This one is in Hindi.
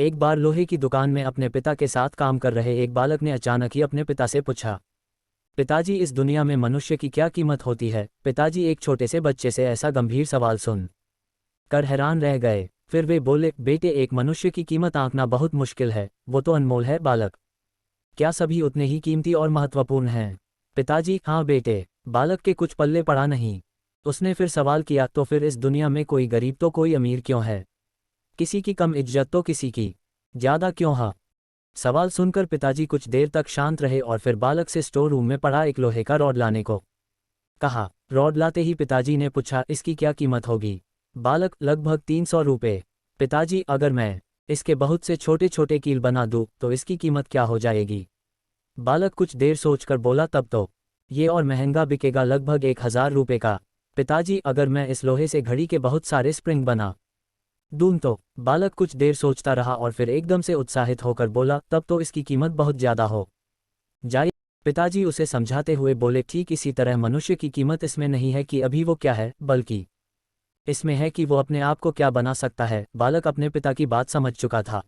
एक बार लोहे की दुकान में अपने पिता के साथ काम कर रहे एक बालक ने अचानक ही अपने पिता से पूछा, पिताजी, इस दुनिया में मनुष्य की क्या कीमत होती है? पिताजी एक छोटे से बच्चे से ऐसा गंभीर सवाल सुन कर हैरान रह गए। फिर वे बोले, बेटे, एक मनुष्य की कीमत आंकना बहुत मुश्किल है, वो तो अनमोल है। बालक, क्या सभी उतने ही कीमती और महत्वपूर्ण हैं? पिताजी, हाँ बेटे। बालक के कुछ पल्ले पड़ा नहीं। उसने फिर सवाल किया, तो फिर इस दुनिया में कोई गरीब तो कोई अमीर क्यों है? किसी की कम इज्जत तो किसी की ज्यादा क्यों? हाँ। सवाल सुनकर पिताजी कुछ देर तक शांत रहे और फिर बालक से स्टोर रूम में पड़ा एक लोहे का रॉड लाने को कहा। रॉड लाते ही पिताजी ने पूछा, इसकी क्या कीमत होगी? बालक, लगभग 300 रुपये। पिताजी, अगर मैं इसके बहुत से छोटे छोटे कील बना दूं तो इसकी कीमत क्या हो जाएगी? बालक कुछ देर सोचकर बोला, तब तो ये और महंगा बिकेगा, लगभग 1000 रुपये का। पिताजी, अगर मैं इस लोहे से घड़ी के बहुत सारे स्प्रिंग बना दूं तो? बालक कुछ देर सोचता रहा और फिर एकदम से उत्साहित होकर बोला, तब तो इसकी कीमत बहुत ज्यादा हो जाए। पिताजी उसे समझाते हुए बोले, ठीक इसी तरह मनुष्य की कीमत इसमें नहीं है कि अभी वो क्या है, बल्कि इसमें है कि वो अपने आप को क्या बना सकता है। बालक अपने पिता की बात समझ चुका था।